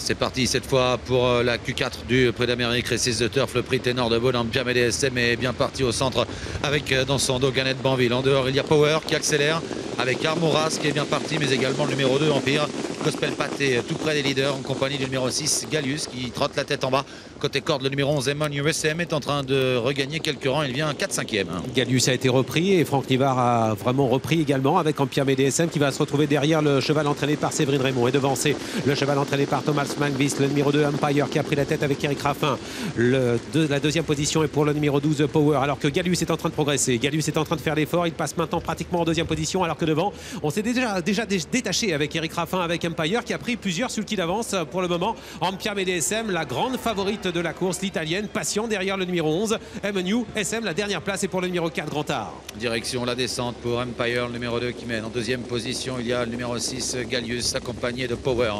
C'est parti cette fois pour la Q4 du Prix d'Amérique, Récise de Turf, le prix ténor de Bonhomme. Pierre DSM est bien parti au centre avec dans son dos Gannet Banville. En dehors, il y a Power qui accélère avec Armoras qui est bien parti, mais également le numéro 2 Empire. Gospel Pat est tout près des leaders en compagnie du numéro 6 Gallius qui trotte la tête en bas. Côté corde, le numéro 11 Emon USM est en train de regagner quelques rangs. Il vient 4-5e. Gallius a été repris et Franck Nivard a vraiment repris également avec Empire DSM qui va se retrouver derrière le cheval entraîné par Séverine Raymond et devancer le cheval entraîné par Thomas Mangvis, le numéro 2 Empire qui a pris la tête avec Eric Raffin. La deuxième position est pour le numéro 12 Power alors que Gallius est en train de progresser. Gallius est en train de faire l'effort. Il passe maintenant pratiquement en deuxième position alors que devant on s'est déjà détaché avec Eric Raffin avec Empire qui a pris plusieurs sulky d'avance pour le moment. Empire DSM, la grande favorite de la course, l'italienne, patient derrière le numéro 11 MNU SM. La dernière place est pour le numéro 4 Grand Art. Direction la descente pour Empire, le numéro 2 qui mène. En deuxième position, il y a le numéro 6 Gallius accompagné de Power.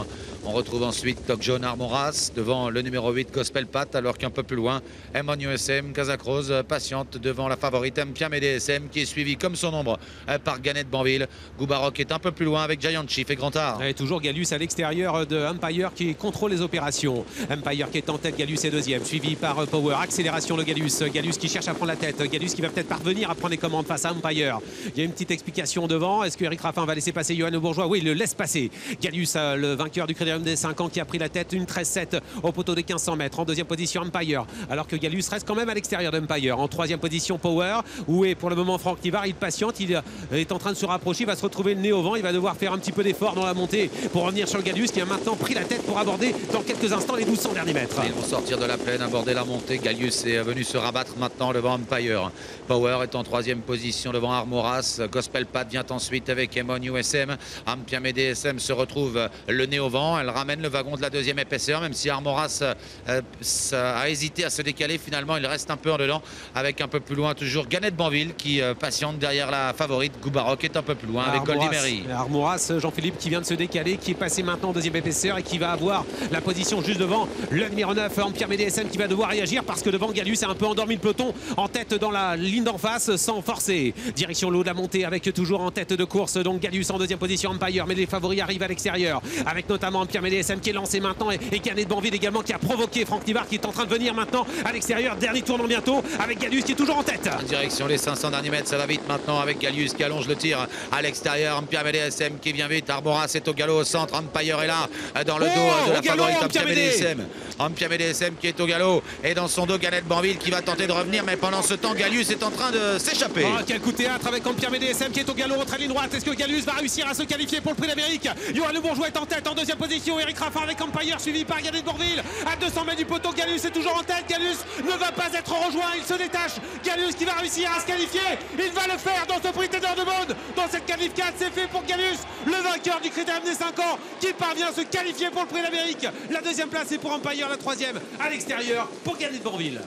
On retrouve ensuite Doc John Armoras devant le numéro 8 Gospel Pat, alors qu'un peu plus loin, Emon USM, Casacrose patiente devant la favorite Empire DSM qui est suivi comme son ombre par Gannet Banville. Goubarok est un peu plus loin avec Giant Chief et Grand Art. Et toujours Gallius à l'extérieur de Empire qui contrôle les opérations. Empire qui est en tête, Gallius est deuxième, suivi par Power. Accélération de Gallius. Gallius qui cherche à prendre la tête. Gallius qui va peut-être parvenir à prendre les commandes face à Empire. Il y a une petite explication devant. Est-ce que Eric Raffin va laisser passer Johan Le Bourgeois? Oui, il le laisse passer. Gallius, le vainqueur du Critérium des 5 ans qui a pris la tête, une 13-7 au poteau des 1500 mètres. En deuxième position Empire, alors que Gallius reste quand même à l'extérieur d'Empire. En troisième position Power, où est pour le moment Franck Nivard. Il patiente, il est en train de se rapprocher, il va se retrouver le nez au vent. Il va devoir faire un petit peu d'effort dans la montée pour revenir sur Gallius qui a maintenant pris la tête pour aborder dans quelques instants les 1200 derniers mètres. Ils vont sortir de la plaine, aborder la montée. Gallius est venu se rabattre maintenant devant Empire. Power est en troisième position devant Armoras. Gospel Pat vient ensuite avec Emon USM. Empire DSM se retrouve le nez au vent. Elle ramène le wagon de la deuxième épaisseur, même si Armoras a hésité à se décaler. Finalement, il reste un peu en dedans avec un peu plus loin toujours Gannet Banville qui patiente derrière la favorite. Goubarok est un peu plus loin avec Goldimery. Armoras, Jean-Philippe qui vient de se décaler, qui est passé maintenant en deuxième épaisseur et qui va avoir la position juste devant le numéro 9 Empire DSM qui va devoir réagir parce que devant Gallius a un peu endormi le peloton en tête dans la ligne d'en face sans forcer. Direction le haut de la montée avec toujours en tête de course donc Gallius en deuxième position Empire, mais les favoris arrivent à l'extérieur avec notamment Empire DSM qui est lancé maintenant et Gannet Banville également qui a provoqué Franck Nivard qui est en train de venir maintenant à l'extérieur. Dernier tournant bientôt avec Gallius qui est toujours en tête. Direction les 500 derniers mètres, ça va vite maintenant avec Gallius qui allonge le tir à l'extérieur. Empire DSM qui vient vite. Armoras est au galop au centre. Empire est là dans le dos de la favorite Empire DSM. Empire DSM qui est au galop et dans son dos Gannet Banville qui va tenter de revenir, mais pendant ce temps Gallius est en train de s'échapper. Oh, quel coup de théâtre avec Empire DSM qui est au galop entre ligne droite. Est-ce que Gallius va réussir à se qualifier pour le Prix d'Amérique? Johan Le Bourgeois est en tête en deuxième position. Eric Raffin avec Empire suivi par Gannet Banville à 200 mètres du poteau. Gallius est toujours en tête. Gallius ne va pas être rejoint, il se détache. Gallius qui va réussir à se qualifier, il va le faire dans ce Prix ténor de Monde. Dans cette qualif 4, c'est fait pour Gallius, le vainqueur du Critérium des 5 ans qui parvient à se qualifier pour le Prix d'Amérique. La deuxième place est pour Empire, la troisième à l'extérieur pour Gannet Banville.